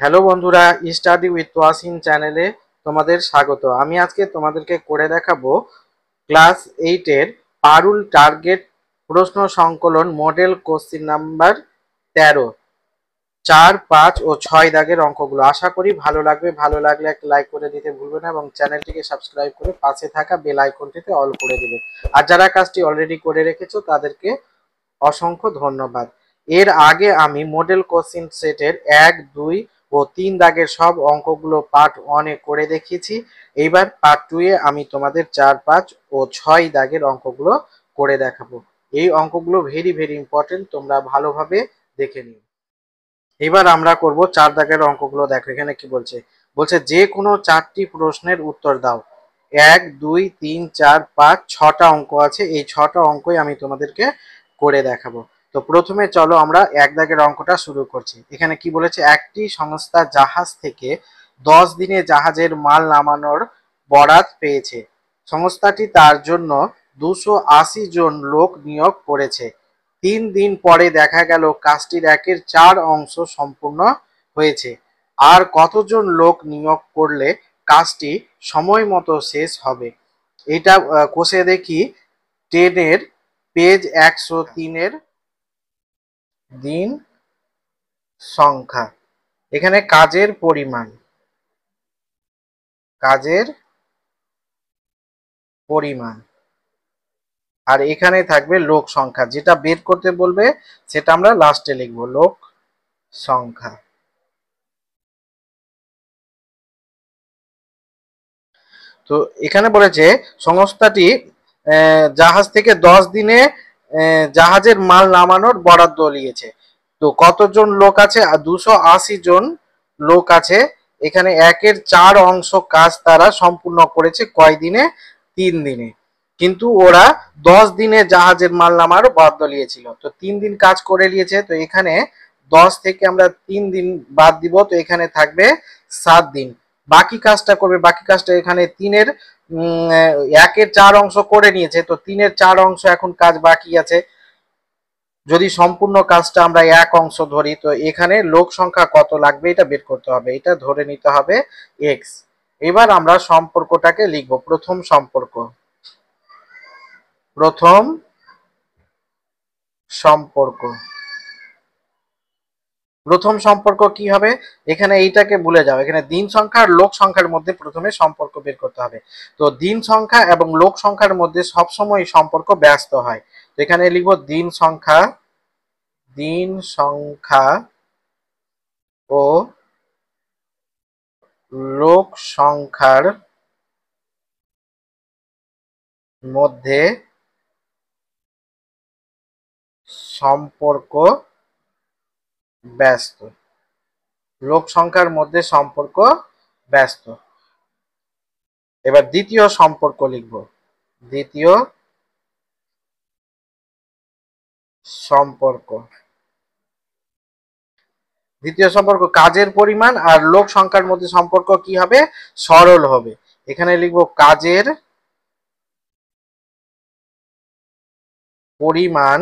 Hello বন্ধুরা, study with Wasim চ্যানেলে তোমাদের স্বাগত। আমি আজকে তোমাদেরকে করে দেখাবো ক্লাস 8-এর পারুল টার্গেট প্রশ্ন সংকলন মডেল কোশ্চিন নাম্বার 13, 4, 5 ও 6 দাগের অঙ্কগুলো। আশা করি ভালো লাগবে। ভালো লাগলে একটা লাইক করে দিতে ভুলবে না এবং চ্যানেলটিকে সাবস্ক্রাইব করে পাশে থাকা বেল আইকনটিতে অল করে দিবে। আর যারা কাজটি অলরেডি করে রেখেছো তাদেরকে অসংখ্য ধন্যবাদ। এর আগে আমি মডেল কোশ্চিন সেটের 1, 2 ও 3 দাগের সব অঙ্কগুলো পার্ট 1-এ করে দেখিয়েছি। এইবার পার্ট 2-এ আমি তোমাদের 4, 5 ও 6 দাগের অঙ্কগুলো করে দেখাবো। এই অঙ্কগুলো ভেরি ভেরি ইম্পর্টেন্ট, তোমরা ভালোভাবে দেখে নিও। এবার আমরা করব 4 দাগের অঙ্কগুলো। দেখো এখানে কি বলছে। বলছে যে কোনো 4টি প্রশ্নের উত্তর দাও। 1, 2, 3, 4, 5, 6টা অঙ্ক আছে। এই 6টা অঙ্কই আমি তোমাদেরকে করে দেখাবো। তো প্রথমে চলো আমরা 1 দাগের অঙ্কটা শুরু করছি। এখানে কি বলেছে, একটি সংস্থা জাহাজ থেকে 10 দিনে জাহাজের মাল নামানোর বরাত পেয়েছে। সংস্থাটি তার জন্য 280 জন লোক নিয়োগ করেছে। 3 দিন পরে দেখা গেল কাজটির 1/4 অংশ সম্পূর্ণ হয়েছে। আর কতজন লোক নিয়োগ করলে কাজটি সময় মতো শেষ হবে? এটা কষে দেখি 10-এর পেজ 103-এর দিন সংখ্যা। এখানে কাজের পরিমাণ, কাজের পরিমাণ, আর এখানে থাকবে লোক সংখ্যা। যেটা বের করতে বলবে সেটা আমরা লাস্টে লিখবো, লোক সংখ্যা। তো এখানে বলেছে সংস্থাটি জাহাজ থেকে 10 দিনে জাহাজের মাল নামানোর বরাদ্দ নিয়েছে। তো কতজন লোক আছে? 280 জন লোক আছে। এখানে 1/4 অংশ কাজ তারা সম্পূর্ণ করেছে কয় দিনে? 3 দিনে। কিন্তু ওরা 10 দিনে জাহাজের মাল নামার বরাদ্দ নিয়েছিল। তো 3 দিন কাজ করে নিয়েছে। তো এখানে 10 থেকে আমরা 3 দিন বাদ দিব, তো এখানে থাকবে 7 দিন। বাকি কাজটা করবে, বাকি কাজটা এখানে 1/4 অংশ করে নিয়েছে। তো 3/4 অংশ এখন কাজ বাকি আছে। যদি সম্পূর্ণ কাজটা আমরা 1 অংশ ধরি, তো এখানে লোক সংখ্যা কত লাগবে এটা বের করতে হবে। এটা ধরে নিতে হবে এক্স। এবার আমরা সম্পর্কটাকে লিখব। প্রথম সম্পর্ক, প্রথম সম্পর্ক, প্রথম সম্পর্ক কি হবে? এখানে এইটাকে ভুলে যাও। এখানে দিন সংখ্যা আর লোক সংখ্যার মধ্যে প্রথমে সম্পর্ক বের করতে হবে। তো দিন সংখ্যা এবং লোক সংখ্যার মধ্যে সবসময় সম্পর্ক ব্যস্ত হয়। তো এখানে লিখবো দিন সংখ্যা, দিন সংখ্যা ও লোক সংখ্যার মধ্যে সম্পর্ক ব্যস্ত। লোক সংখ্যার মধ্যে সম্পর্ক ব্যস্ত। এবার দ্বিতীয় সম্পর্ক লিখব। দ্বিতীয় সম্পর্ক, দ্বিতীয় সম্পর্ক কাজের পরিমাণ আর লোক সংখ্যার মধ্যে সম্পর্ক কি হবে? সরল হবে। এখানে লিখব কাজের পরিমাণ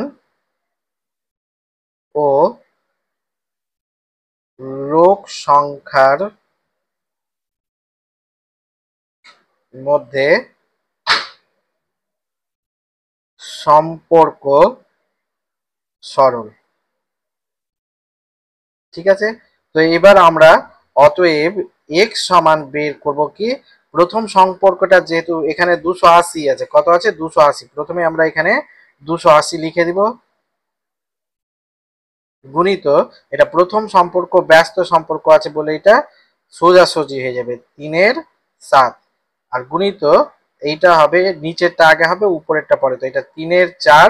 ও লোক সংখ্যার মধ্যে সম্পর্ক সরল। ঠিক আছে। তো এবার আমরা অতএব এক্স সমান বের করব কি? প্রথম সম্পর্কটা যেহেতু এখানে 280 আছে, কত আছে? 280। প্রথমে আমরা এখানে 280 লিখে দিব, গুণিত এটা প্রথম সম্পর্ক ব্যস্ত সম্পর্ক আছে বলে এটা সোজাসুজি হয়ে যাবে 3/7। আর গুণিত এইটা হবে, নিচেরটা আগে হবে উপরেরটা পরে। তো এটা 3/4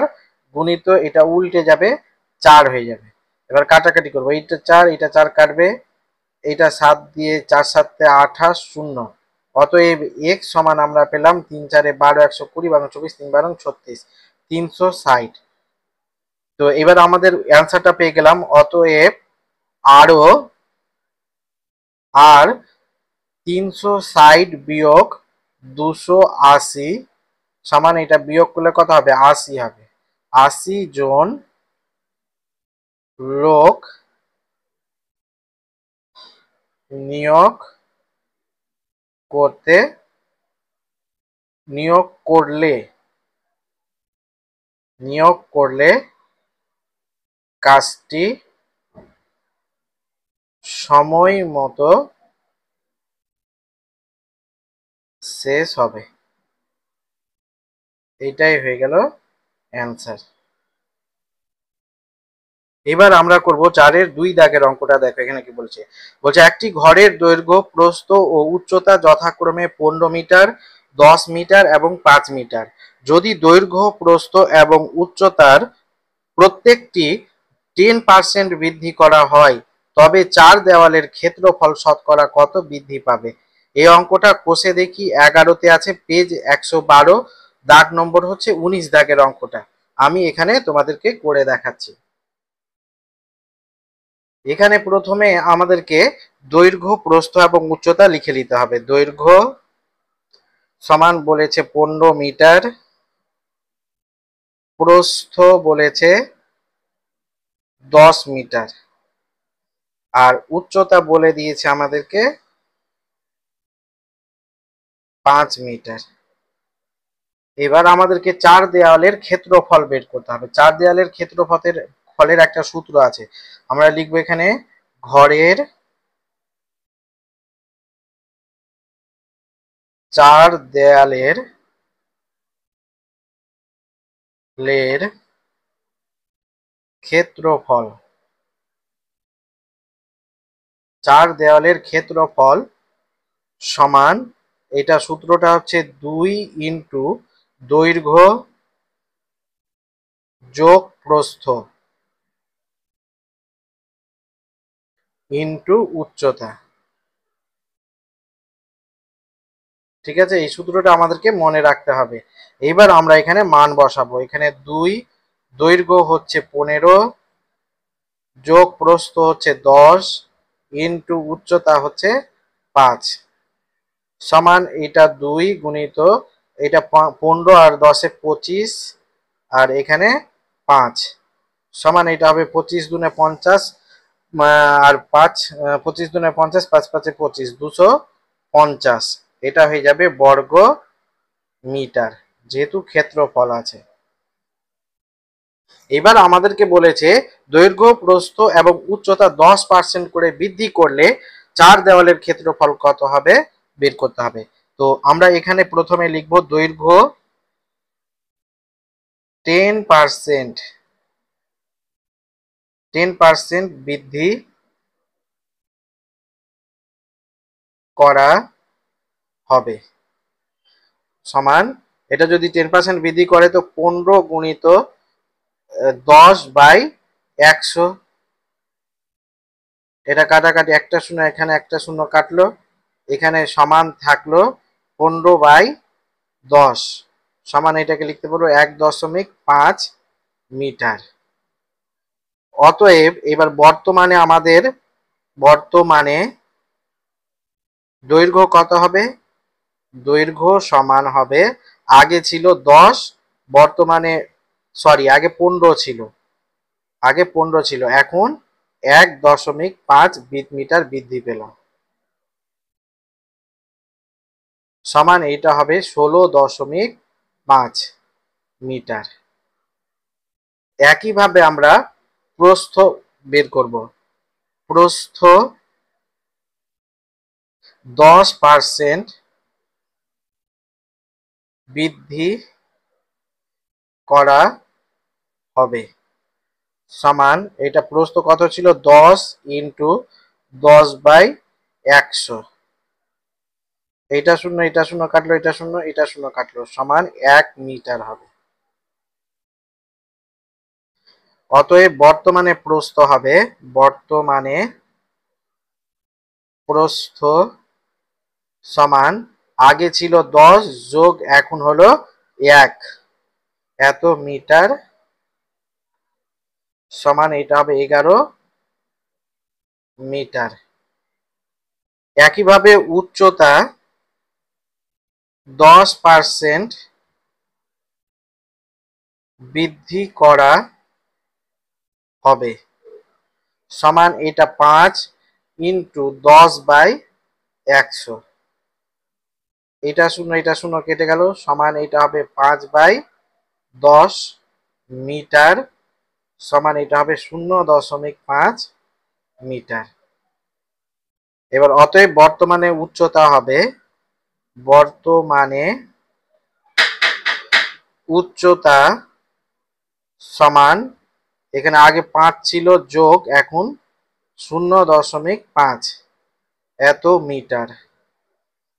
গুণিত এটা উল্টে যাবে, 4 হয়ে যাবে। এবার কাটাকাটি করবো, এইটা 4, এটা 4 কাটবে, এইটা 7 দিয়ে 4 7 28, 0। অতএব x সমান আমরা পেলাম 3 4 12, 120, 12 24, 3 12 36, 360। তো এবার আমাদের অ্যান্সারটা পেয়ে গেলাম। অতএব আরো আর 360 বিয়োগ 280 সমান, এটা বিয়োগ করলে কত হবে? 80 হবে। 80 জন লোক নিয়োগ করতে নিয়োগ করলে কাজটি সময় মতো শেষ হবে। এটাই হয়ে গেল অ্যান্সার। এবার আমরা করব 4-এর 2 দাগের অঙ্কটা। দেখো এখানে কি বলছে। বলছে একটি ঘরের দৈর্ঘ্য, প্রস্থ ও উচ্চতা যথাক্রমে 15 মিটার, 10 মিটার এবং 5 মিটার। যদি দৈর্ঘ্য, প্রস্থ এবং উচ্চতার প্রত্যেকটি 10% বৃদ্ধি করা হয় তবে 4 দেওয়ালের ক্ষেত্রফল শতকরা কত বৃদ্ধি পাবে? এই অঙ্কটা কষে দেখি 11-তে আছে, পেজ 112, দাগ নম্বর হচ্ছে 19 দাগের অঙ্কটা। আমি এখানে তোমাদেরকে করে দেখাচ্ছি। এখানে প্রথমে আমাদেরকে দৈর্ঘ্য, প্রস্থ এবং উচ্চতা লিখে নিতে হবে। দৈর্ঘ্য সমান বলেছে 15 মিটার, প্রস্থ বলেছে 10 মিটার, আর উচ্চতা বলে দিয়েছে আমাদেরকে 5 মিটার। এবার আমাদেরকে 4 দেওয়ালের ক্ষেত্রফল বের করতে হবে। 4 দেওয়ালের ক্ষেত্রফলের একটা সূত্র আছে। আমরা লিখবো এখানে ঘরের 4 দেওয়ালের ক্ষেত্রফল। 4 দেওয়ালের ক্ষেত্রফল সমান, এটা সূত্রটা হচ্ছে 2 ইন্টু দৈর্ঘ্য যোগ প্রস্থ ইন্টু উচ্চতা। ঠিক আছে, এই সূত্রটা আমাদেরকে মনে রাখতে হবে। এবার আমরা এখানে মান বসাবো। এখানে 2, দৈর্ঘ্য হচ্ছে 15, যোগ প্রস্থ হচ্ছে 10, ইন্টু উচ্চতা হচ্ছে 5, সমান এটা 2 গুণিত এটা 15 আর 10-এ 25, আর এখানে 5, সমান এটা হবে 25 দুনে 50, আর 5, 25 দুনে 50, 5 5-এ 25, 250। এটা হয়ে যাবে বর্গ মিটার, যেহেতু ক্ষেত্রফল আছে। এবার আমাদেরকে বলেছে দৈর্ঘ্য, প্রস্থ এবং উচ্চতা 10% করে বৃদ্ধি করলে 4 দেওয়ালের ক্ষেত্রফল কত হবে বের করতে হবে। তো আমরা এখানে প্রথমে লিখব দৈর্ঘ্য 10% বৃদ্ধি করা হবে, সমান এটা যদি 10% বৃদ্ধি করে তো 15 গুণিত 10/100, এটা কাটাকাটি, একটা শূন্য এখানে একটা শূন্য কাটলো, এখানে সমান থাকলো 15/10, সমান এটাকে লিখতে পারবো 1.5 মিটার। অতএব এবার বর্তমানে দৈর্ঘ্য কত হবে? দৈর্ঘ্য সমান হবে, আগে ছিল 10, বর্তমানে আগে 15 ছিল, এখন 1.5 মিটার বৃদ্ধি পেল, সমান এইটা হবে 16.5 মিটার। একইভাবে আমরা প্রস্থ বের করব। প্রস্থ 10% বৃদ্ধি করা হবে, সমান এটা প্রস্থ কত ছিল 10 ইন্টু 10/100, এটা শূন্য এটা শূন্য কাটলো, এটা শূন্য এটা শূন্য কাটলো, সমান 1 মিটার হবে। অতএব বর্তমানে প্রস্থ সমান আগে ছিল 10 যোগ এখন হলো 1, এত মিটার, সমান এটা হবে 11 মিটার। একইভাবে উচ্চতা 10% বৃদ্ধি করা হবে, সমান এটা 5 ইন্টু 10/100। এটা শূন্য কেটে গেল, সমান এটা হবে 5/10 মিটার, সমান এটা হবে 0.5 মিটার। এবার অতএব বর্তমানে উচ্চতা সমান, এখানে আগে 5 ছিল যোগ এখন 0.5 এত মিটার,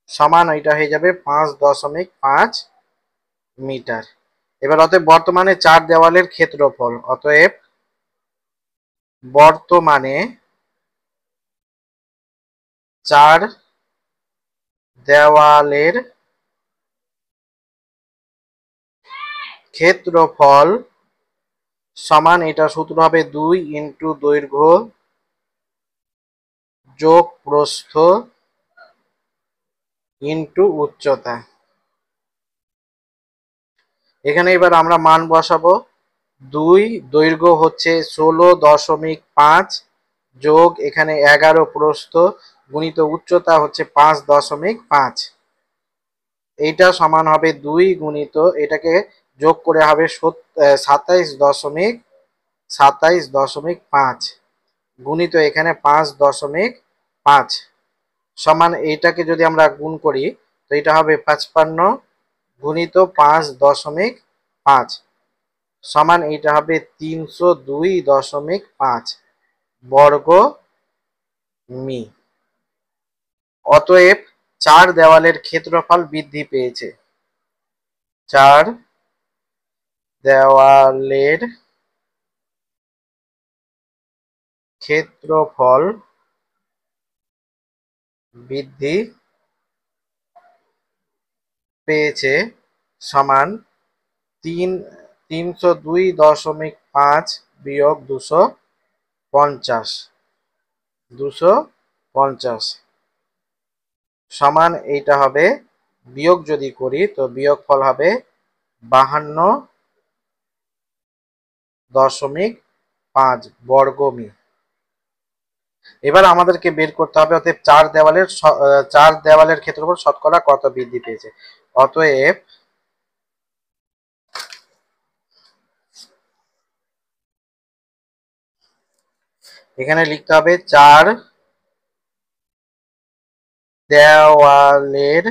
সমান এটা হয়ে যাবে 5.5 মিটার। এবার অতএব বর্তমানে 4 দেওয়ালের ক্ষেত্রফল, অতএব বর্তমানে 4 দেওয়ালের ক্ষেত্রফল সমান, এটা সূত্র হবে 2 ইন্টু দৈর্ঘ্য যোগ প্রস্থ ইন্টু উচ্চতা। এখানে এবার আমরা মান বসাবো। 2 দৈর্ঘ্য হচ্ছে 16.5 যোগ এখানে 11 প্রস্থ গুণিত উচ্চতা হচ্ছে 5.5, এইটা সমান হবে 2 গুণিত এটাকে যোগ করে হবে 27.5 গুণিত এখানে 5.5 সমান, এইটাকে যদি আমরা গুণ করি তো এটা হবে 55 গুণিত 5.5 সমান এইটা হবে 302.5 বর্গ মি। অতএব 4 দেওয়ালের ক্ষেত্রফল বৃদ্ধি পেয়েছে। 4 দেওয়ালের ক্ষেত্রফল বৃদ্ধি পেয়েছে সমান 302.5 বিয়োগ 250 সমান এইটা হবে, বিয়োগ যদি করি তো বিয়োগফল হবে 52.5 বর্গ মি। এবার আমাদেরকে বের করতে হবে অতএব 4 দেওয়ালের ক্ষেত্রফল শতকরা কত বৃদ্ধি পেয়েছে। অতএব এখানে লিখতে হবে 4 দেওয়ালের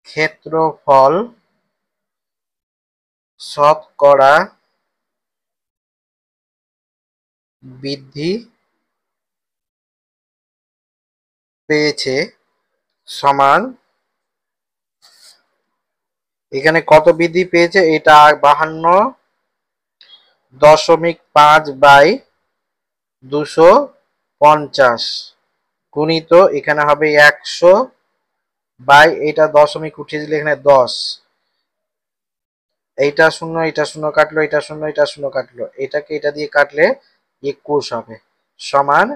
ক্ষেত্রফল শতকরা বৃদ্ধি পেয়েছে সমান, এখানে কত বৃদ্ধি পেয়েছে, এটা 52.5/250 গুণিত এখানে হবে 100 বাই এটা দশমিক উঠিয়ে দিলে এখানে 10, এইটা শূন্য এটা শূন্য কাটলো, এটা শূন্য এটা শূন্য কাটলো, এটাকে এটা দিয়ে কাটলে 21 হবে, সমান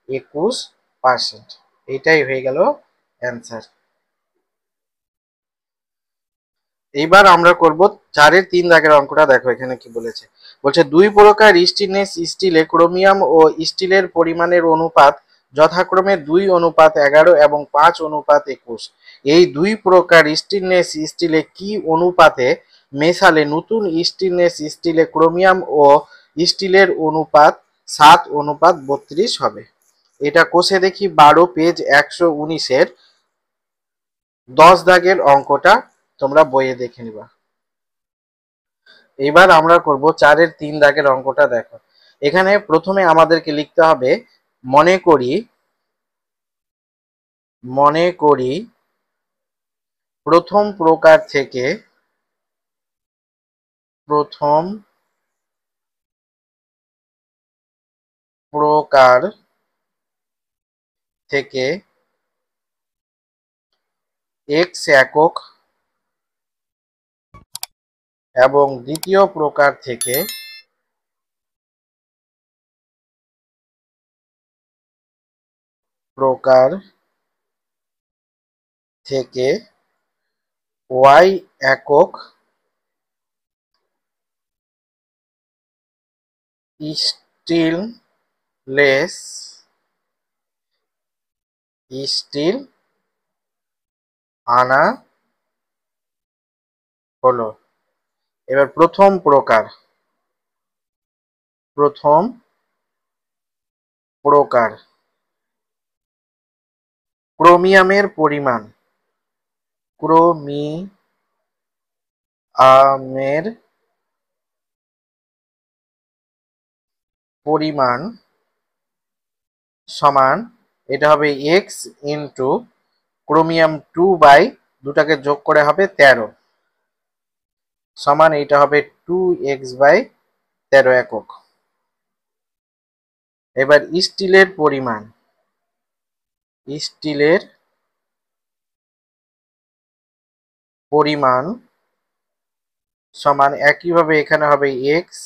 21%। এইটাই হয়ে গেল অ্যান্সার। এইবার আমরা করব 4-এর 3 দাগের অঙ্কটা। দেখো এখানে কি বলেছে, বলছে 2 প্রকার স্টেনলেস স্টিলে ক্রোমিয়াম ও স্টিলের পরিমাণের অনুপাত যথাক্রমে 2:11 এবং 5:21। এই 2 প্রকার স্টেনলেস স্টিলে কি অনুপাতে মেশালে নতুন স্টেনলেস স্টিলে ক্রোমিয়াম ও স্টিলের অনুপাত 7:32 হবে। এটা কোষে দেখি 12 পেজ 119-এর 10 দাগের অঙ্কটা, তোমরা বইয়ে দেখে নিবা। এবার আমরা করব 4-এর 3 দাগের অঙ্কটা। দেখো এখানে প্রথমে আমাদেরকে লিখতে হবে, মনে করি প্রথম প্রকার থেকে x একক এবং দ্বিতীয় প্রকার থেকে y একক স্টিল লেস স্টিল আনা হলো। এবার প্রথম প্রকার ক্রোমিয়ামের পরিমাণ সমান, এটা হবে এক্স ইন্টু ক্রোমিয়াম 2 দুটাকে যোগ করে হবে 13 সমান এটা হবে 2x/13 একক। এবার স্টিলের পরিমাণ সমান একইভাবে এখানে হবে এক্স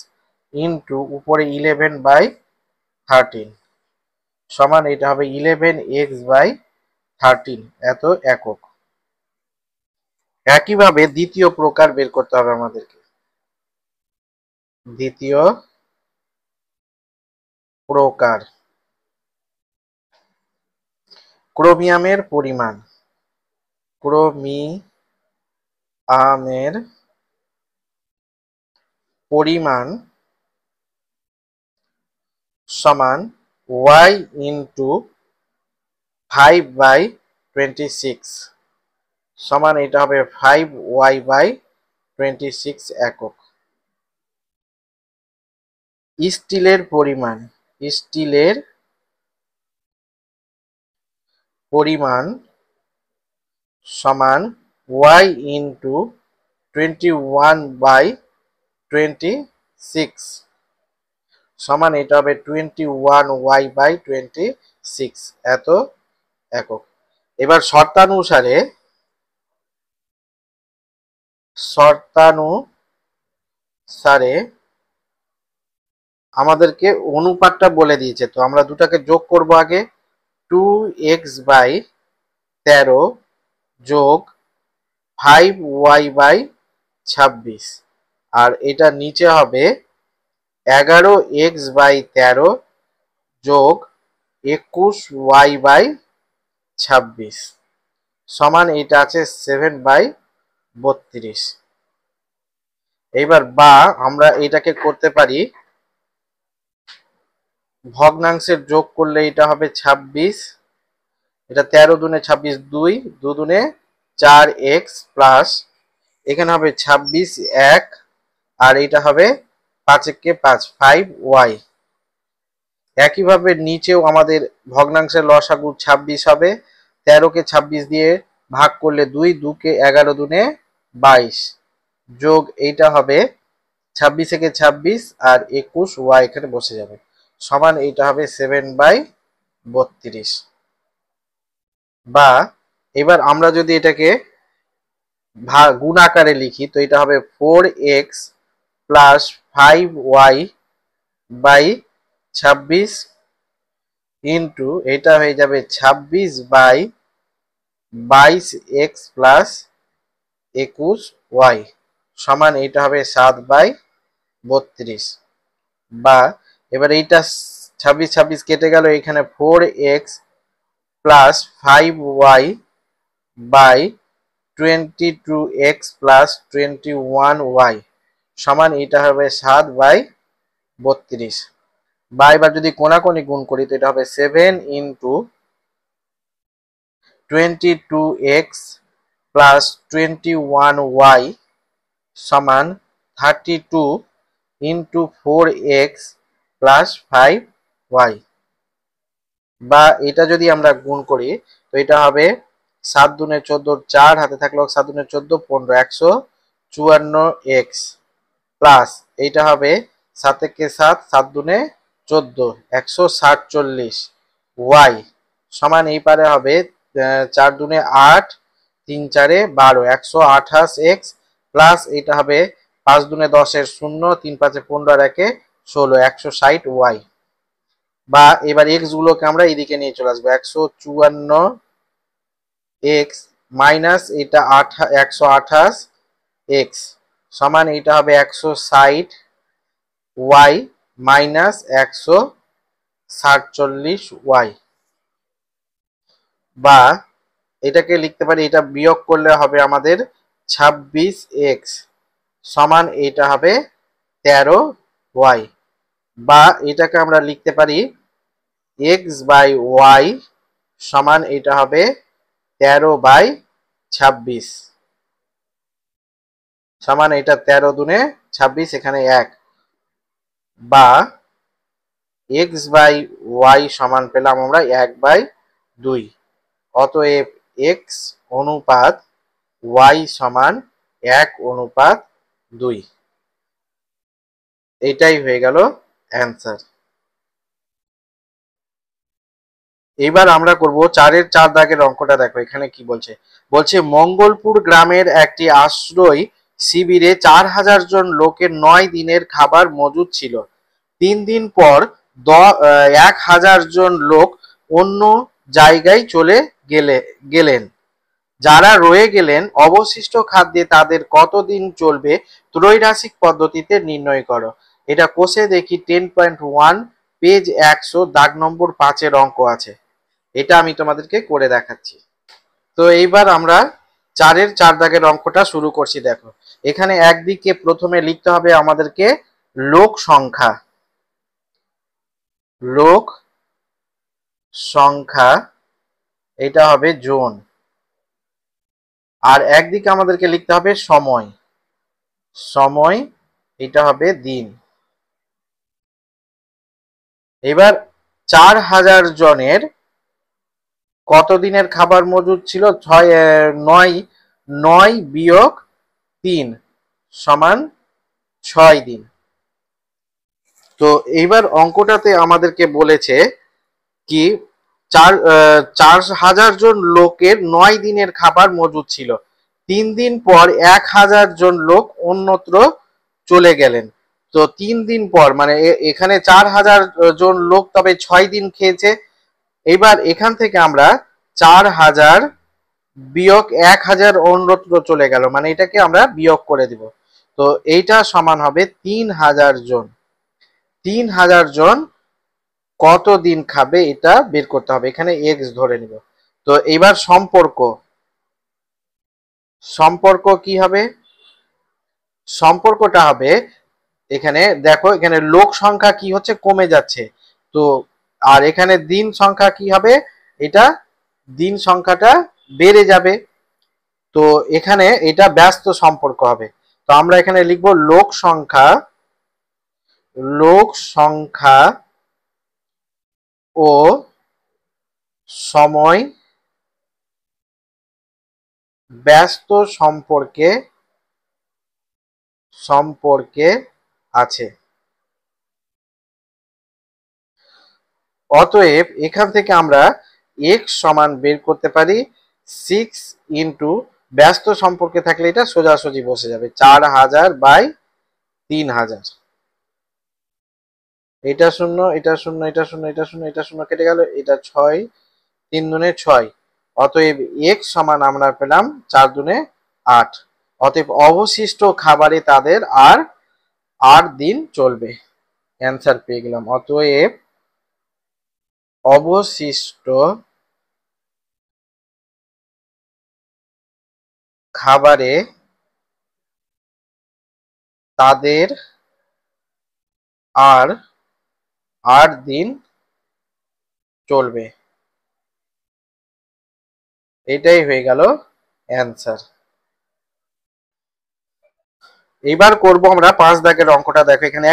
ইন্টু উপরে 11/13 সমান এটা হবে 11x/13 এত একক। একইভাবে দ্বিতীয় প্রকার বের করতে হবে আমাদেরকে। দ্বিতীয় প্রকার ক্রোমিয়ামের পরিমাণ সমান y ইন্টু 5/26 সমান এটা হবে 5y/26 একক। স্টিলের পরিমাণ সমান y ইন্টু 21/26 সমান এটা হবে 21y/26 এত একক। এবার শর্তানুসারে আমাদেরকে অনুপাতটা বলে দিয়েছে, তো আমরা দুটাকে যোগ করব আগে। 2x/13 যোগ 5y/26 আর এটা নিচে হবে 11x/13 যোগ 21y/26 সমান এটা আছে 7/32। এইবার বা আমরা এটাকে করতে পারি ভগ্নাংশের যোগ করলে এটা হবে 26, এটা 13 দুনে 26 2, 2 দুনে 4x প্লাস এখানে হবে 26 1 আর এটা হবে 5 একে 5 5y। একইভাবে নিচেও আমাদের ভগ্নাংশের লসাগু 26 হবে, 13 কে 26 দিয়ে ভাগ করলে 2, 2 কে 11 দুনে 22 যোগ এইটা হবে 26 থেকে 26 আর 21y এখানে বসে যাবে সমান এইটা হবে 7/32। বা এবার আমরা যদি এটাকে গুণ আকারে লিখি তো এটা হবে 4x প্লাস 5y/26 ইন্টু এটা হয়ে যাবে 26/22x প্লাস 21y সমান এটা হবে 7/32। বা এবার এইটা 26 26 কেটে গেল, এখানে 4x plus 5y/22x plus 21y সমান এটা হবে 7/32। বা এবার যদি কোনাকুনি গুণ করি তো এটা হবে 7 ইন্টু 22x প্লাস 21y সমান 32 ইন্টু 4x প্লাস 5y। বা এটা যদি আমরা গুণ করি তো এটা হবে 7 দুনে 14 4 হাতে থাকলো 7 দুনে 14 15 154x প্লাস এইটা হবে 7 একে 7 7 দুনে 14 147 y সমান এই পারে হবে 4 দুনে 8 3 4 12 128x প্লাস এটা হবে 5 দুনে 10 এর 0 3 5 15 আর 1 16 160y। বা এবার x গুলোকে আমরা এদিকে নিয়ে চলে আসবো 154x মাইনাস এটা 128x সমান এটা হবে 160y মাইনাস 47y, বা এটাকে লিখতে পারি, এটা বিয়োগ করলে হবে আমাদের 26x সমান এটা হবে 13y, বা এটাকে আমরা লিখতে পারি x/y সমান এটা হবে 13/26 সমান এটা 13 দুনে 26, এখানে 1, বা x/y সমান পেলাম আমরা 1/2। অতএব x অনুপাত y সমান 1/2। এটাই হয়ে গেল অ্যান্সার। এবার আমরা করব 4-এর 4 দাগের অঙ্কটা। দেখো এখানে কি বলছে, বলছে মঙ্গলপুর গ্রামের একটি আশ্রয় শিবিরে 4000 জন লোকের 9 দিনের খাবার মজুদ ছিল। 3 দিন পর 1000 জন লোক অন্য জায়গায় চলে গেলেন। যারা রয়ে গেলেন অবশিষ্ট খাদ্যে তাদের কতদিন চলবে ত্রৈরাসিক পদ্ধতিতে নির্ণয় করো। এটা কোষে দেখি 10.1 পেজ 100 দাগ নম্বর 5-এর অঙ্ক আছে। এটা আমি তোমাদেরকে করে দেখাচ্ছি। তো এইবার আমরা 4-এর 4 দাগের অঙ্কটা শুরু করছি। দেখো এখানে একদিকে প্রথমে লিখতে হবে আমাদেরকে লোক সংখ্যা, লোক সংখ্যা এটা হবে জন, আর একদিকে আমাদেরকে লিখতে হবে সময়, সময় এটা হবে দিন। এবার 4000 জনের কত দিনের খাবার মজুদ ছিল? 9 বিয়োগ 3 সমান 6 দিন। তো এইবার অঙ্কটাতে আমাদেরকে বলেছে কি 4000 জন লোকের 9 দিনের খাবার মজুদ ছিল। 3 দিন পর 1000 জন লোক অন্যত্র চলে গেলেন। তো 3 দিন পর মানে এখানে 4000 জন লোক তবে 6 দিন খেয়েছে। এবার এখান থেকে আমরা 4000 বিয়োগ 1000 অন্যত্র চলে গেল, মানে এটাকে আমরা বিয়োগ করে দিব। তো এইটা সমান হবে 3000 জন। 3000 জন কত দিন খাবে এটা বের করতে হবে, এখানে এক্স ধরে নিব। তো এবার সম্পর্ক, সম্পর্ক কি হবে? সম্পর্কটা হবে এখানে দেখো এখানে লোক সংখ্যা কি হচ্ছে কমে যাচ্ছে, তো আর এখানে দিন সংখ্যা কি হবে, এটা দিন সংখ্যাটা বেড়ে যাবে। তো এখানে এটা ব্যস্ত সম্পর্ক হবে। তো আমরা এখানে লিখব লোক সংখ্যা, লোক সংখ্যা ও সময় ব্যস্ত সম্পর্কে সম্পর্কে আছে। অতএব এখান থেকে আমরা x সমান বের করতে পারি 6 ইন্টু ব্যস্ত সম্পর্কে থাকলে এটা সোজাসুজি বসে যাবে 4000/3000। এটা শূন্য, এটা শূন্য, এটা শূন্য, এটা শূন্য, এটা শূন্য কেটে গেল, এটা 6, 3 দুনে 6। অতএব x সমান আমরা পেলাম 4 দুনে 8। অতএব অবশিষ্ট খাবারে তাদের আর 8 দিন চলবে। অ্যান্সার পেয়ে গেলাম। অতএব অবশিষ্ট খাবারে তাদের আর 8 দিন চলবে। এটাই হয়ে গেল অ্যান্সার। এবার করব আমরা 5 দাগের অঙ্কটা। দেখো এখানে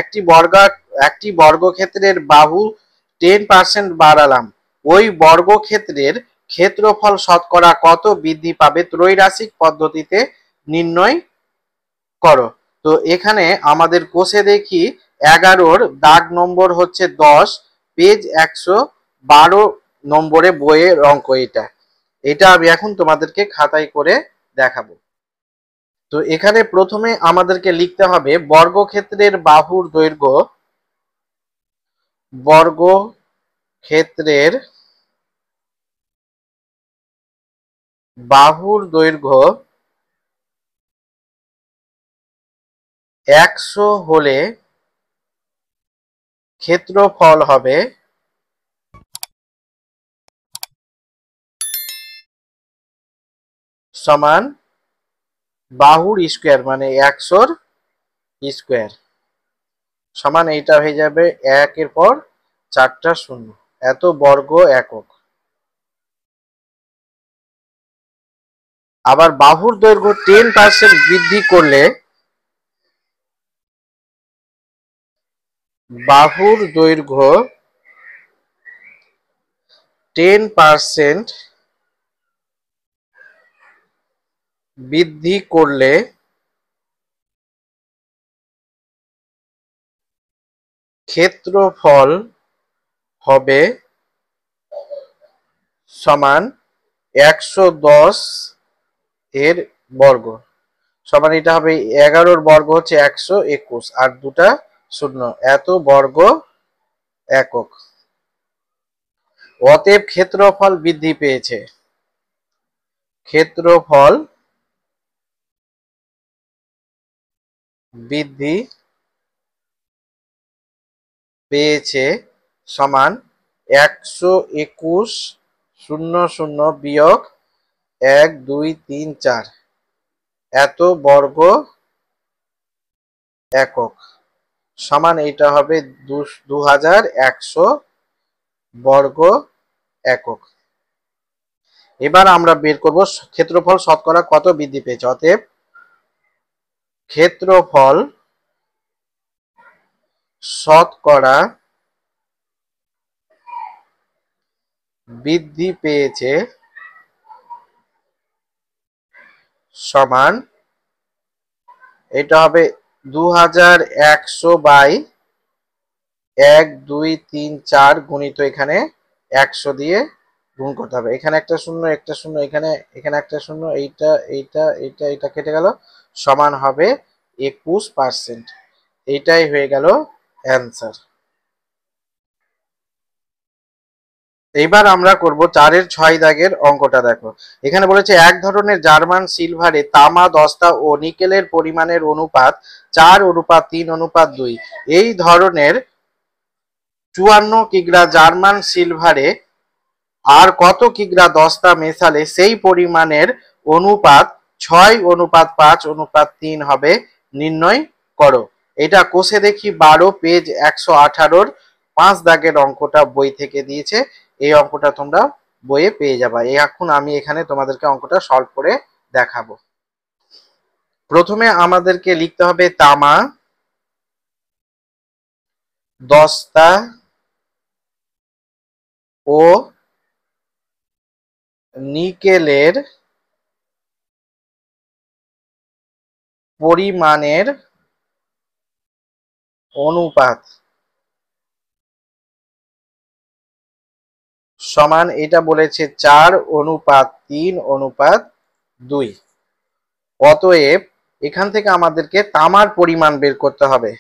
একটি বর্গক্ষেত্রের বাহু 10% বাড়ালাম, ওই বর্গক্ষেত্রের ক্ষেত্রফল শতকরা কত বৃদ্ধি পাবে ত্রৈরাসিক পদ্ধতিতে নির্ণয় করো। তো এখানে আমাদের কোষে দেখি 11-র দাগ নম্বর হচ্ছে 10, পেজ 112 নম্বরে বইয়ের অঙ্ক। এটা আমি এখন তোমাদেরকে খাতায় করে দেখাবো। তো এখানে প্রথমে আমাদেরকে লিখতে হবে বর্গক্ষেত্রের বাহুর দৈর্ঘ্য, বর্গক্ষেত্রের বাহুর দৈর্ঘ্য 100 হলে ক্ষেত্রফল হবে সমান বাহুর স্কোয়ার মানে 100 স্কোয়ার সমান এইটা হয়ে যাবে 1 এর পর 4টা শূন্য এত বর্গ একক। আবার বাহুর দৈর্ঘ্য 10% বৃদ্ধি করলে বাহুর দৈর্ঘ্য 10% বৃদ্ধি করলে ক্ষেত্রফল হবে সমান 110 এর বর্গ সমান এটা হবে 11 বর্গ হচ্ছে 121 আর দুটা শূন্য এত বর্গ একক। অতএব ক্ষেত্রফল বৃদ্ধি পেয়েছে। ক্ষেত্রফল বৃদ্ধি পেয়েছে সমান 121 00 বিয়োগ 1 2 3 4 এত বর্গ একক সমান এইটা হবে 2100 বর্গ একক। এবার আমরা বের করব ক্ষেত্রফল শতকরা কত বৃদ্ধি পেয়েছে। অতএব ক্ষেত্রফল শতকরা বৃদ্ধি পেয়েছে সমান এটা হবে 2100 বাই 1 2 3 4 গুণিত এখানে 100 দিয়ে গুণ করতে হবে। এখানে একটা শূন্য একটা শূন্য এখানে একটা শূন্য এইটা কেটে গেল সমান হবে 21%। এইটাই হয়ে গেল অ্যান্সার। এইবার আমরা করব 4-এর 6 দাগের অঙ্কটা। দেখো এখানে বলেছে এক ধরনের জার্মান সিলভারে তামা দস্তা ও নিকেলের পরিমাণের অনুপাত 4:3:2। এই ধরনের 54 কিগ্রা জার্মান সিলভারে আর কত কিগ্রা দস্তা মেশালে সেই পরিমাণের অনুপাত 6:5:3 হবে নির্ণয় করো। এটা কোষে দেখি 12 পেজ 118-র 5 দাগের অঙ্কটা বই থেকে দিয়েছে। এই অঙ্কটা তোমরা বইয়ে পেয়ে যাবে। এখন আমি এখানে তোমাদেরকে অঙ্কটা সলভ করে দেখাবো। প্রথমে আমাদেরকে লিখতে হবে তামা দস্তা ও নিকেলের পরিমাণের অনুপাত সমান এটা বলেছে 4:3:2। অতএব এখান থেকে আমাদেরকে তামার পরিমাণ বের করতে হবে।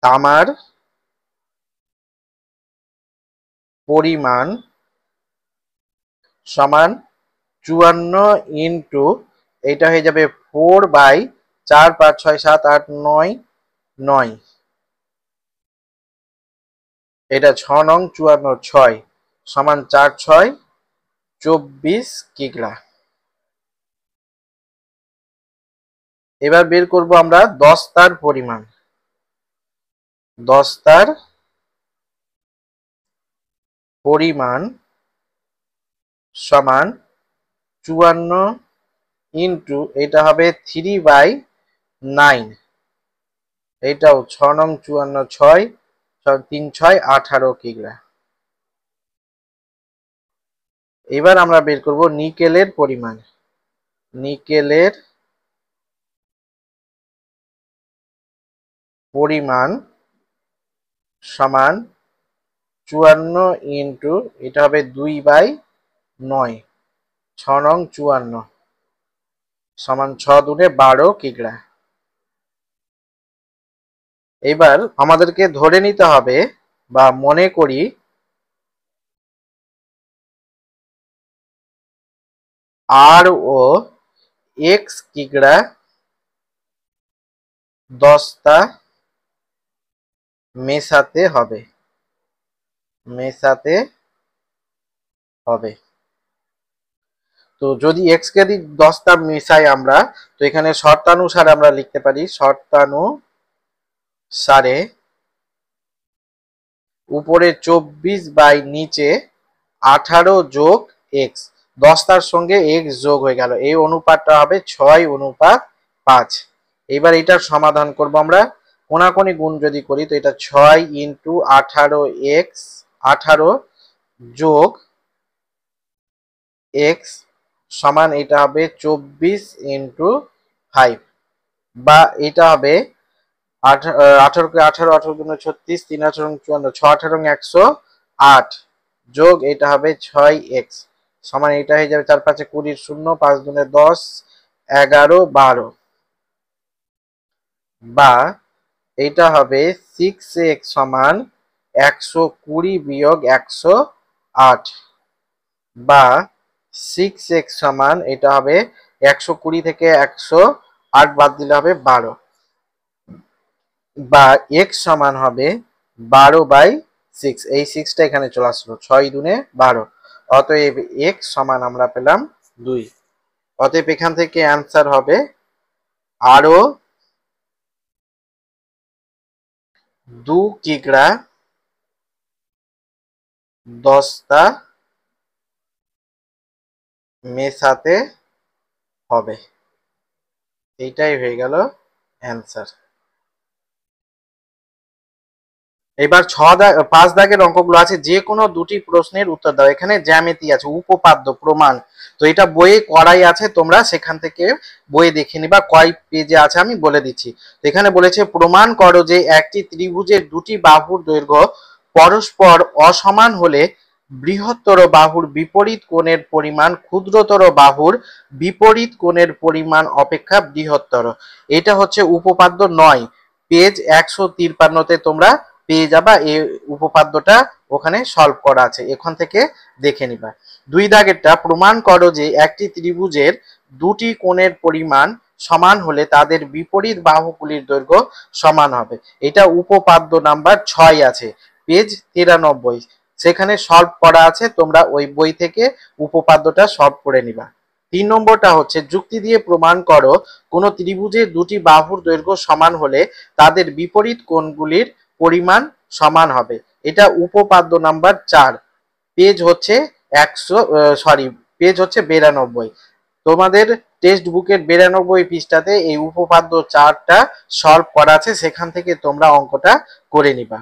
তামার পরিমাণ সমান 54 ইন্টু এটা হয়ে যাবে 4/4 5 6 7 8 9 9 এটা 6 নং 54 6 সমান 4 6 24 কিগ্রা। এবার বের করব আমরা দস্তার পরিমাণ। দস্তার পরিমাণ সমান 54 ইন্টু এটা হবে 3/9 এটাও 6 নং 54 6 3 6 18 কিগ্রা। এবার আমরা বের করব নিকেলের পরিমাণ। নিকেলের পরিমাণ সমান 54 ইন্টু এটা হবে 2/9 6 নং 54 সমান 6 দুনে 12 কিগ্রা। এবার আমাদেরকে ধরে নিতে হবে বা মনে করি আর ও এক্স কিগ্রা দস্তা মেশাতে হবে। মেশাতে হবে তো যদি এক্স কে দিই 10 টা মিশাই আমরা, তো এখানে শর্তানুসারে আমরা লিখতে পারি শর্তানুসারে উপরে 24 বাই নিচে 18 যোগ এক্স, 10টার সঙ্গে এক্স যোগ হয়ে গেল, এই অনুপাতটা হবে 6:5। এবার এটার সমাধান করব আমরা, কোনাকুনি গুণ যদি করি তো এটা 6 ইন্টু 18 এক্স, 18 যোগ এক্স সমান এটা হবে 24 ইন্টু 5, বা এটা হবে 18 কে 18, 18 দুগুণে 36, 3 18 54, 6 18 108 যোগ এটা হবে 6x সমান এটা হয়ে যাবে 4 5 20 0, 5 দুগুণে 10, 11 12, বা এটা হবে 6x সমান 120 বিয়োগ 108, বা 6x সমান এটা হবে 120 থেকে 108 বাদ দিলে হবে 12, বা x সমান হবে 12/6, এই 6টা এখানে চলে আসলো, 6 দুনে 12, অতএব x সমান আমরা পেলাম 2। অতএব এখান থেকে অ্যান্সার হবে আরো 2 কিগ্রা 10টা মেশাতে হবে, এইটাই হয়ে গেল অ্যান্সার। এবার 5 দাগের অঙ্কগুলো আছে, যে কোনো দুটি প্রশ্নের উত্তর দাও। এখানে জ্যামিতি আছে, উপপাদ্য, প্রমাণ, তো এটা বইয়ে করাই আছে, তোমরা সেখান থেকে বইয়ে দেখে নিবা কয় পেজে আছে আমি বলে দিচ্ছি। তো এখানে বলেছে প্রমাণ করো যে একটি ত্রিভুজের দুটি বাহুর দৈর্ঘ্য পরস্পর অসমান হলে বৃহত্তর বাহুর বিপরীত কোণের পরিমাণ ক্ষুদ্রতর বাহুর বিপরীত কোণের পরিমাণ অপেক্ষা বৃহত্তর। এটা হচ্ছে উপপাদ্য 9, পেজ 153-তে তোমরা পেয়ে যাবা, এই উপপাদ্যটা ওখানে সলভ করা আছে, এখান থেকে দেখে নিবা। 2 দাগেরটা প্রমাণ করো যে একটি ত্রিভুজের দুটি কোণের পরিমাণ সমান হলে তাদের বিপরীত বাহুগুলির দৈর্ঘ্য সমান হবে। এটা উপপাদ্য নাম্বার 6 আছে, পেজ 93, সেখানে সলভ করা আছে, তোমরা ওই বই থেকে উপপাদ্যটা সলভ করে নিবা। 3 নম্বরটা হচ্ছে যুক্তি দিয়ে প্রমাণ করো কোন ত্রিভুজের দুটি বাহুর দৈর্ঘ্য সমান হলে তাদের বিপরীত কোণগুলির পরিমাণ সমান হবে। এটা উপপাদ্য নাম্বার 4, পেজ হচ্ছে 92, তোমাদের টেক্সট বুকের 92 পৃষ্ঠাতে এই উপপাদ্য 4টা সলভ করা আছে, সেখান থেকে তোমরা অঙ্কটা করে নিবা।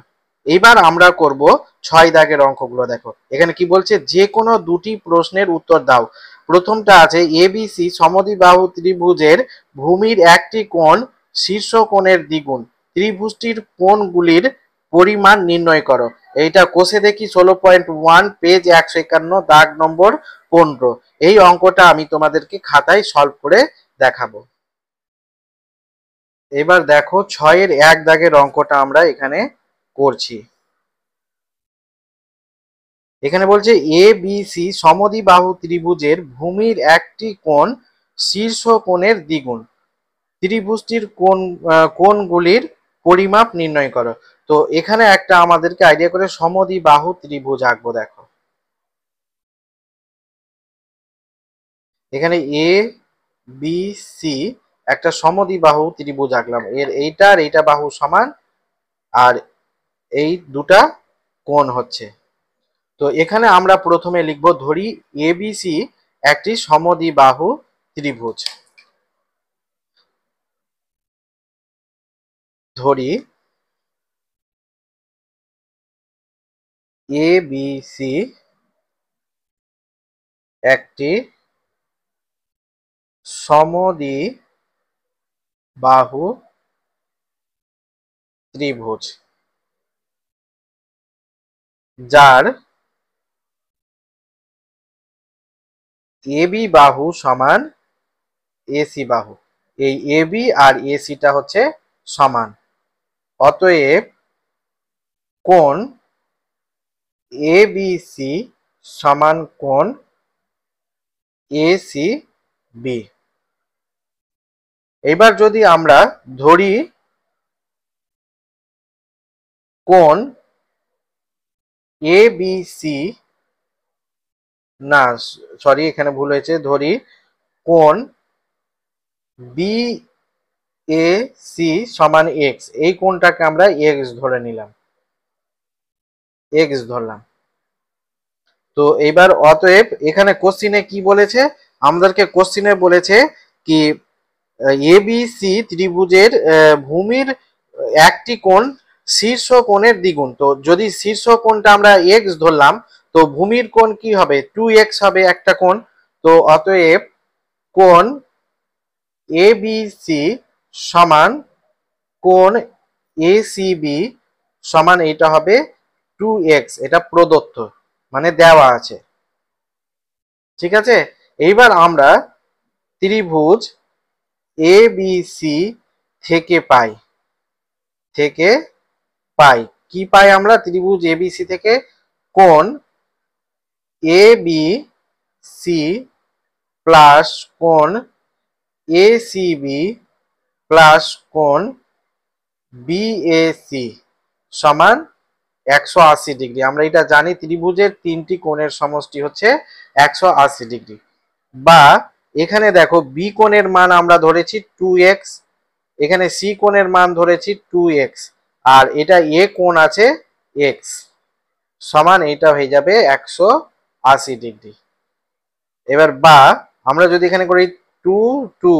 এইবার আমরা করব 6 দাগের অঙ্কগুলো। দেখো এখানে কি বলছে, যে কোনো দুটি প্রশ্নের উত্তর দাও। প্রথমটা আছে এবিসি সমদ্বিবাহু ত্রিভুজের ভূমির একটি কোণ শীর্ষ কোণের দ্বিগুণ, ত্রিভুজটির কোণগুলির পরিমাণ নির্ণয় করো। এইটা কোষে দেখি 16.1, পেজ 151, দাগ নম্বর 15। এই অঙ্কটা আমি তোমাদেরকে খাতায় সলভ করে দেখাবো। এবার দেখো 6-এর 1 দাগের অঙ্কটা আমরা এখানে করছি। এখানে বলছে এ বি সি সমদ্বিবাহু ত্রিভুজের ভূমির একটি কোণ শীর্ষ কোণের দ্বিগুণ, ত্রিভুজটির কোণগুলির পরিমাপ নির্ণয় করো। তো এখানে একটা আমাদেরকে আইডিয়া করে সমদ্বিবাহু ত্রিভুজ আঁকবো। দেখো এখানে এ বি সি একটা সমদ্বিবাহু ত্রিভুজ আঁকলাম, এর এইটা আর এইটা বাহু সমান, আর এই দুটা কোণ হচ্ছে। তো এখানে আমরা প্রথমে লিখব, ধরি এবিসি একটি সমদ্বিবাহু ত্রিভুজ। ধরি এবিসি একটি সমদ্বিবাহু ত্রিভুজ যার এবি বাহু সমান এসি বাহু, এই এবি আর এসিটা হচ্ছে সমান, অতএব কোণ এবিসি সমান কোণ এসি বি। এবার যদি আমরা ধরি কোণ এবিসি না, সরি, এখানে ভুল হয়েছে। ধরি কোণ বি এ সি সমান এক্স, এই কোণটাকে আমরা এক্স ধরে নিলাম, এক্স ধরলাম। তো এইবার অতএব এখানে কোশ্চিনে কি বলেছে, আমাদেরকে কোশ্চিনে বলেছে কি এবিসি ত্রিভুজের ভূমির একটি কোণ শীর্ষ কোণের দ্বিগুণ। তো যদি শীর্ষ কোণটা আমরা এক্স ধরলাম, তো ভূমির কোণ কি হবে, 2x হবে একটা কোণ। তো অতএব কোণ এবিসি সমান কোণ এসিবি সমান এইটা হবে 2x, এটা প্রদত্ত, মানে দেওয়া আছে। ঠিক আছে, এইবার আমরা ত্রিভুজ এবিসি থেকে পাই, থেকে পাই কি পাই আমরা ত্রিভুজ এবিসি থেকে, কোণ এ বি সি প্লাস কোণ এ সি বি প্লাস কোণ বিএসি সমান 180 ডিগ্রি। আমরা এটা জানি, ত্রিভুজের তিনটি কোণের সমষ্টি হচ্ছে 180 ডিগ্রি। বা এখানে দেখো বি কোণের মান আমরা ধরেছি 2x, এখানে সি কোণের মান ধরেছি 2x, আর এটা এ কোণ আছে x, সমান এটা হয়ে যাবে 180 ডিগ্রি। এবার বা আমরা যদি এখানে করি 2 2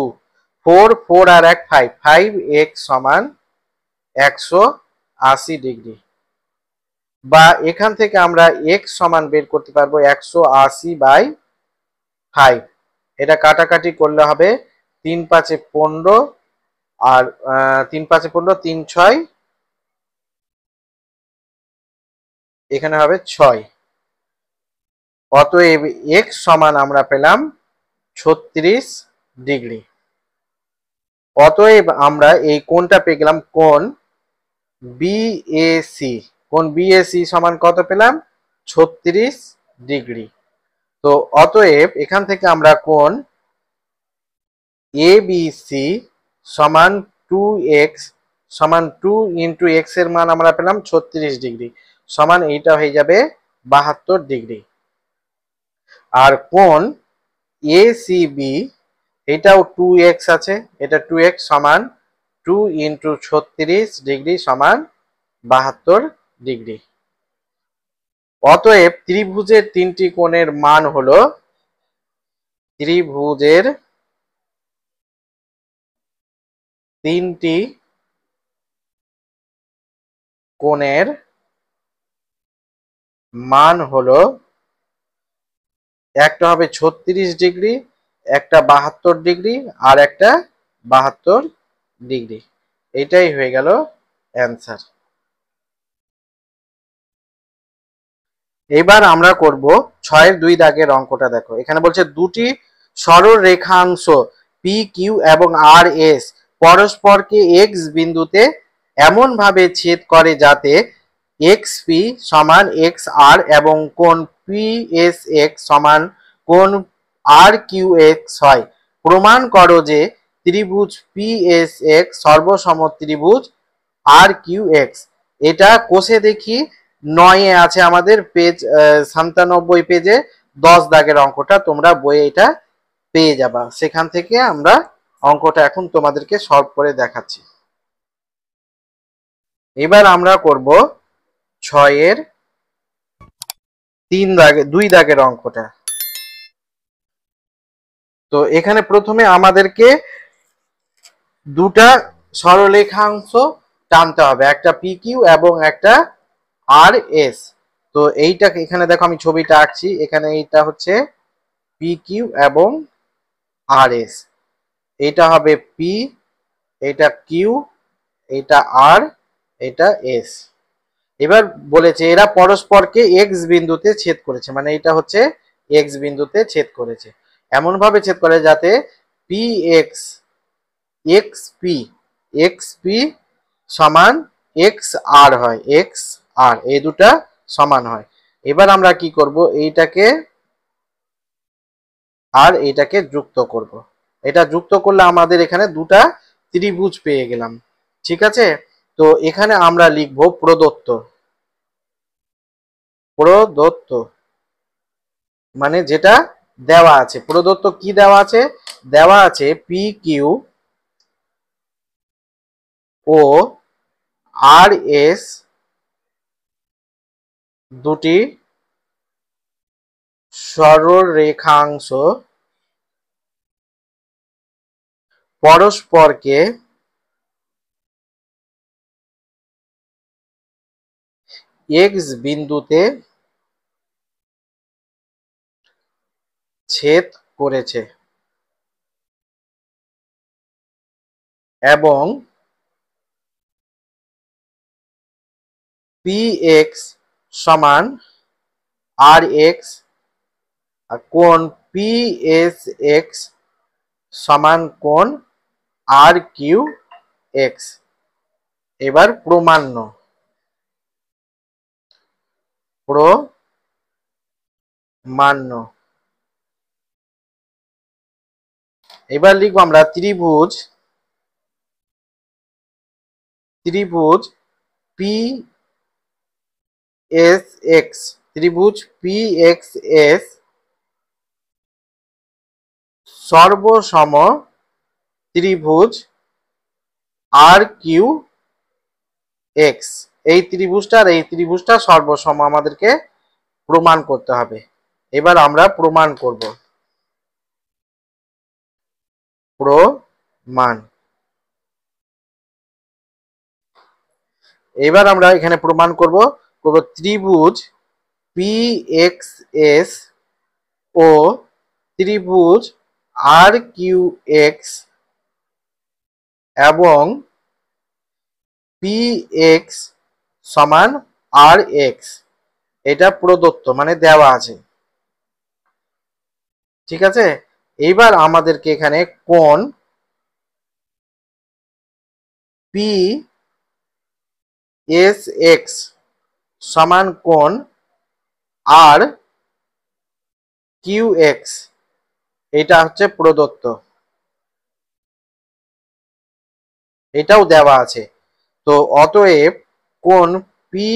4 4 আর 1 5 5x সমান 180 ডিগ্রি। বা এখান থেকে আমরা x সমান বের করতে পারবো 180/5। এটা কাটাকাটি করলে হবে 3 5 15, আর 3 5 15, 3 6, এখানে হবে 6। অতএব x সমান আমরা পেলাম 36 ডিগ্রি। অতএব আমরা এই কোণটা পেয়ে গেলাম, কোণ বিএসি, কোণ বিএসি সমান কত পেলাম, 36 ডিগ্রি। তো অতএব এখান থেকে আমরা কোণ এবিসি সমান 2x সমান 2 ইন্টু এক্স এর মান আমরা পেলাম 36 ডিগ্রি, সমান এইটা হয়ে যাবে 72 ডিগ্রি। আর কোণ এসিবি, এটাও 2x আছে, এটা 2x সমান 2 ইন্টু 36 ডিগ্রি সমান 72 ডিগ্রি। অতএব ত্রিভুজের তিনটি কোণের মান হলো, ত্রিভুজের তিনটি কোণের মান হলো, একটা হবে 36 ডিগ্রি, একটা 72 ডিগ্রি, আর একটা 72 ডিগ্রি। এটাই হয়ে গেল অ্যান্সার। এবার আমরা করব 6-2 দাগের অঙ্কটা। দেখো এখানে বলছে দুটি সরল রেখাংশ পি কিউ এবং আর এস পরস্পরকে এক্স বিন্দুতে এমন ভাবে ছেদ করে যাতে এক্স পি সমান এক্স আর এবং কোণ পি এস এক্স সমান কোণ আর কিউ এক্স হয়। প্রমাণ করো যে ত্রিভুজ পি এস এক্স সর্বসমত্রিভুজ আর কিউ এক্স। এটা কোষে দেখি 9-এ আছে আমাদের, পেজ 97 পেজে 10 দাগের অঙ্কটা, তোমরা বইয়ে এটা পেয়ে যাবা। সেখান থেকে আমরা অঙ্কটা এখন তোমাদেরকে সলভ করে দেখাচ্ছি। এবার আমরা করব 6-এর 2 দাগের অঙ্কটা। তো এখানে প্রথমে আমাদেরকে দুটা সরলরেখাংশ টানতে হবে, একটা পি কিউ এবং একটা আর এস। তো এইটাকে এখানে দেখো আমি ছবিটা আঁকছি, এখানে এইটা হচ্ছে পি কিউ এবং আর এস, এটা হবে পি, এটা কিউ, এটা আর, এটা এস। এবার বলেছে এরা পরস্পরকে এক্স বিন্দুতে ছেদ করেছে, মানে এটা হচ্ছে এক্স বিন্দুতে ছেদ করেছে। এমন ভাবে ছেদ করে যাতে P x x P, x P সমান এক্স আর হয়, এক্স আর এই দুটা সমান হয়। এবার আমরা কি করব, এইটাকে আর এইটাকে যুক্ত করব। এটা যুক্ত করলে আমাদের এখানে দুটা ত্রিভুজ পেয়ে গেলাম। ঠিক আছে, তো এখানে আমরা লিখব প্রদত্ত, প্রদত্ত। মানে যেটা দেওয়া আছে, প্রদত্ত কি দেওয়া আছে, দেওয়া আছে পি কিউ ও আর এস দুটি সরলরেখাংশ পরস্পরকে এক্স বিন্দুতে ছেদ করেছে এবং পি এক্স সমান আর এক্স, কোণ পি এস এক্স সমান কোণ আর কিউ এক্স। এবার প্রমাণ্য। এবার লিখবো আমরা ত্রিভুজ পি এস এক্স, ত্রিভুজ পি এক্স এস সর্বসম ত্রিভুজ আর কিউ এক্স। এই ত্রিভুজটা সর্বসম আমাদেরকে প্রমাণ করতে হবে। এবার আমরা প্রমাণ করব। প্রমাণ। এবার আমরা এখানে প্রমাণ করব ত্রিভুজ পি এক্স এস ও ত্রিভুজ আর কিউ এক্স এবং পি এক্স সমান আর এক্স, এটা প্রদত্ত মানে দেওয়া আছে। ঠিক আছে, এইবার আমাদেরকে এখানে কোণ পি এস এক্স সমান কোণ আর কিউ এক্স, এটা হচ্ছে প্রদত্ত, এটাও দেওয়া আছে। তো অতএব কোণ পি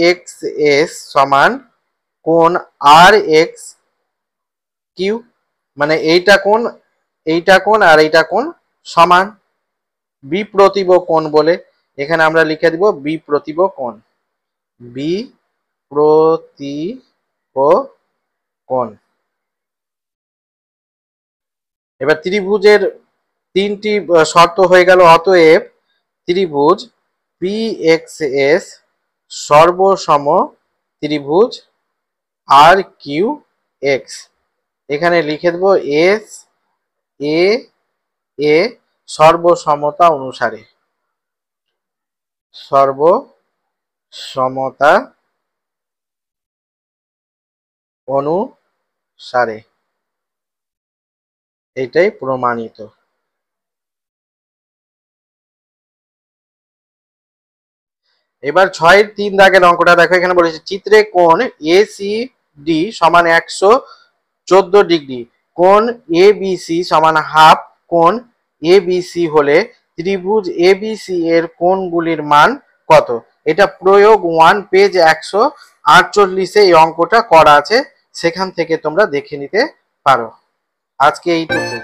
এক্স এস সমান কোণ আর এক্স কিউ, মানে এইটা কোণ আর এইটা কোণ সমান, বিপ্রতিভ কোণ বলে এখানে আমরা লিখে দিব বিপ্রতিভ কোণ। বিপ্রতিভ কোণ। এবার ত্রিভুজের তিনটি শর্ত হয়ে গেল। অতএব ত্রিভুজ পি এক্স এস সর্বসম ত্রিভুজ আর কিউ এক্স। এখানে লিখে দেবো এস এ এ সর্বসমতা অনুসারে, সর্বসমতা অনুসারে, এটাই প্রমাণিত। এবার 6-3 দাগের অঙ্কটা দেখো, এখানে বলেছে চিত্রে কোণ এ সি ডি সমান 114 ডিগ্রি, কোণ এ বি সি সমান হাফ কোণ এ বি সি হলে ত্রিভুজ এ বি সি এর কোণগুলির মান কত? এটা প্রয়োগ 1 পেজ 148 এই অঙ্কটা করা আছে, সেখান থেকে তোমরা দেখে নিতে পারো। আজকে এইটুকু।